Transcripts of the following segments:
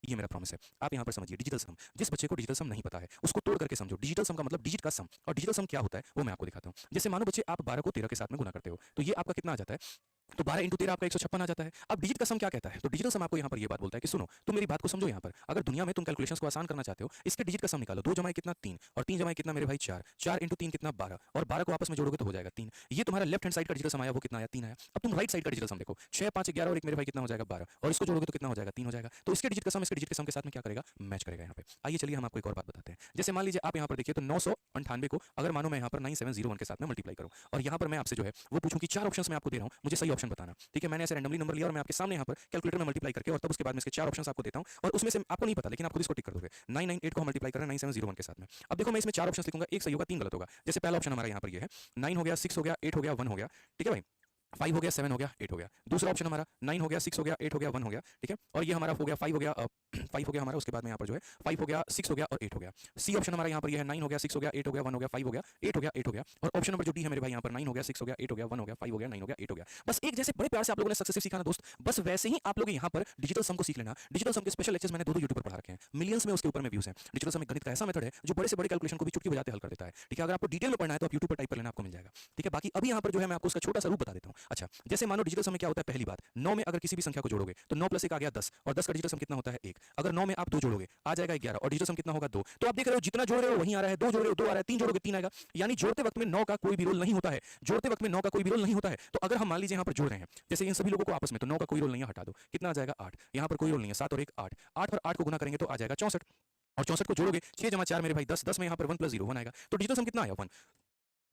ये मेरा प्रॉमिस है। आप यहाँ पर समझिए डिजिटल सम। जिस बच्चे को डिजिटल सम नहीं पता है उसको तोड़ करके समझो। डिजिटल सम का मतलब डिजिट का सम, और डिजिटल सम क्या होता है वो मैं आपको दिखाता हूँ। जैसे मानो बच्चे आप 12 को 13 के साथ में गुना करते हो तो ये आपका कितना आ जाता है, तो 12 इंटू 13 आपका 156 आ जाता है। अब डिजिट का सम क्या कहता है, तो डिजिटल सम आपको यहाँ पर ये बात बोलता है कि सुनो तुम मेरी बात को समझो। यहाँ पर अगर दुनिया में तुम कैलकुलेशंस को आसान करना चाहते हो, इसके डिजिट का सम निकालो। 2 जमाए कितना 3, और 3 जमाए कितना मेरे भाई 4, 4 इंटू 3 कितना 12, और 12 को आपस में जोड़ोगे तो हो जाएगा 3। ये तुम्हारा लेफ्ट हैंड साइड का डिजिटल सम आया, वो कितना आया 3 आया। अब तुम राइट साइड का डिजिटल सम देखो, 6 5 11 और एक मेरे भाई कितना हो जाएगा 12, और इसको जोड़ोगे तो कितना हो जाएगा 3 हो जाएगा। तो इसके डिजिट का सम इसके डिजिट के सम के साथ में क्या करेगा, मैच करेगा। यहाँ पे आइए चलिए हम आपको एक और बात बताते हैं। जैसे मान लीजिए आप यहाँ पर देखिए तो 998 को अगर मानो मैं यहाँ पर 9701 के साथ में मल्टीप्लाई करूँ, और यहाँ पर मैं आपसे जो है वो पूछूं कि 4 ऑप्शंस मैं आपको दे रहा हूँ, मुझे सही ऑप्शन बताना। ठीक है, मैंने ऐसे रैंडमली नंबर लिया और मैं आपके सामने यहाँ पर कैलकुलेटर में मल्टीप्लाई करके और तब उसके बाद में इसके 4 ऑप्शंस आपको देता हूँ, और उसमें से आपको नहीं पता लेकिन आप खुद इसको टिक कर दोगे। 998 को मल्टीप्लाई करना है 9701 के साथ में। अब देखो मैं इसमें 4 ऑप्शंस लिखूंगा, एक सही होगा 3 गलत होगा। जैसे पहला ऑप्शन हमारा यहाँ पर ये है, 9 हो गया, 6 हो गया, 8 हो गया, 1 हो गया। ठीक है भाई, 5 हो गया, 7 हो गया, 8 हो गया। दूसरा ऑप्शन हमारा 9 हो गया, 6 हो गया, 8 हो गया, 1 हो गया। ठीक है, और ये हमारा हो गया 5 हो गया 5 हो गया हमारा, उसके बाद में यहाँ पर जो है 5 हो गया, 6 हो गया और 8 हो गया। सी ऑप्शन हमारा यहाँ पर ये है, 9 हो गया, 6 हो गया, 8 हो गया, 1 हो गया, 5 हो गया, 8 हो गया, 8 हो गया। और ऑप्शन नंबर जो डी है मेरे भाई यहाँ पर 9 हो गया, 6 हो गया, 8 हो गया, 1 हो गया, 5 हो गया, 9 हो गया, 8 हो गया। बस एक जैसे बड़े प्यार से आप लोगों ने सक्सेसिव सीखा ना दोस्त, बस वैसे ही आप लोग यहाँ पर डिजिटल सम को सीख लेना। डिजिटल सम के स्पेशल लेक्चर्स मैंने दो यूट्यूब पर पढ़ा रखे हैं, मिलियंस में उसके ऊपर में व्यूज हैं। डिजिटल सम एक गणित का ऐसा मेथड है जो बड़े से बड़े कैलकुलेशन को भी चुटकी बजाते हल कर देता है। ठीक है, अगर आपको डिटेल में पढ़ना है तो आप यूट्यूब पर टाइप कर लेना, आपको मिल जाएगा। ठीक है, बाकी अभी यहाँ पर जो है मैं आपको उसका छोटा सा रूप बता देता हूँ। अच्छा, जैसे मानो डिजिटल सम में क्या होता है, पहली बात 9 में अगर किसी भी संख्या को जोड़ोगे तो 9 + 1 आ गया 10, और 10 का डिजिटल सम कितना होता है 1। अगर 9 में आप 2 जोड़ोगे आ जाएगा 11, और डिजिटल सम कितना होगा 2। तो आप देख रहे हो जितना जोड़ रहे हो वहीं आ रहा है, 2 जोड़ रहे हो 2 आ रहा है, 3 जोड़ोगे 3 आएगा। यानी जोड़ते वक्त में 9 का कोई भी रोल नहीं होता है, जोड़ते वक्त में 9 का कोई भी रोल नहीं होता है। तो अगर हम मान लीजिए यहाँ पर जोड़ रहे हैं जैसे इन सभी लोगों को आपस में, तो 9 का कोई रोल नहीं है, हटा दो, कितना आ जाएगा 8। यहाँ पर कोई रोल नहीं है, 7 और 1 8, 8 और 8 को गुना करेंगे तो आ जाएगा 64, और 64 को जोड़ोगे 6 जमा 4 मेरे भाई 10, 10 में यहाँ पर 1 + 0 1 आएगा। तो डिजिटल सम कितना आया 1।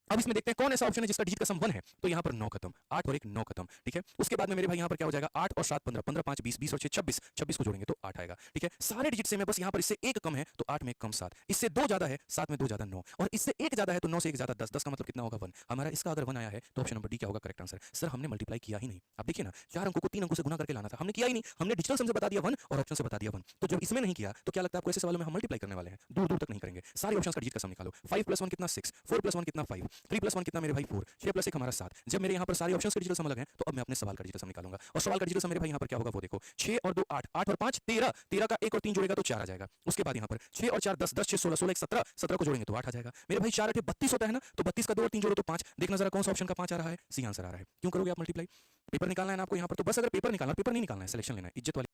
अब इसमें देखते हैं कौन ऐसा ऑप्शन है जिसका डिजिट का सम 1 है, तो यहाँ पर 9 खत्म, 8 और 1 9 खत्म। ठीक है, उसके बाद में मेरे भाई यहाँ पर क्या हो जाएगा 8 और 7 15, 15 5 20, 20 और 6 26, 26 को जोड़ेंगे तो 8 आएगा। ठीक है, सारे डिजिट सेम है, बस यहाँ पर इससे 1 कम है तो 8 में 1 कम 7, इससे 2 ज्यादा है 7 में 2 ज्यादा 9, और इससे 1 ज्यादा है तो 9 से 1 ज्यादा 10, 10 का मतलब कितना होगा 1 हमारा। इसका अगर 1 आया है तो ऑप्शन नंबर डी क्या होगा करेक्ट आंसर। सर हमने मल्टीप्लाई किया ही नहीं, आप देखिए ना 4 अंकों को 3 अंकों से गुना करके लाना था, हमने किया ही नहीं, हमने डिजिटल सम से बता दिया 1 और ऑप्शन से बता दिया 1। तो जब इसमें नहीं किया तो क्या लगता है आपको ऐसे सवालों में हम मल्टीप्लाई करने वाले हैं, दूर दूर तक नहीं करेंगे। सारे ऑप्शंस का डिजिट का सम निकालो, 5 + 1 कितना 6, 4 + 1 कितना 5, 3 + 1 कितना मेरे भाई 4, 6 + 1 हमारा 7। जब मेरे यहाँ पर सारे ऑप्शंस के डिजिटल सम अलग हैं तो अब मैं अपने सवाल का डिजिटल सम निकालूंगा, और सवाल का डिजिटल सम मेरे भाई यहाँ पर क्या होगा वो देखो, 6 और 2 8, 8 और 5 13, 13 का 1 और 3 जोड़ेगा तो 4 आ जाएगा। उसके बाद यहाँ पर 6 और 4 10, 10 6 16, 16 1 17, 17 को जोड़ेंगे तो 8 आ जाएगा। मेरे भाई 4 8 32 होता है ना, तो 32 का 2 और 3 जोड़ो तो 5। देखना जरा कौन सा ऑप्शन का 5 आ रहा है, सी आंसर आ रहा है। क्यों करोगे आप मल्टीप्लाई, पेपर निकालना है ना आपको यहाँ पर, तो बस अगर पेपर निकालना, पेपर नहीं निकालना है, सिलेक्शन लेना है, इज्जत वाली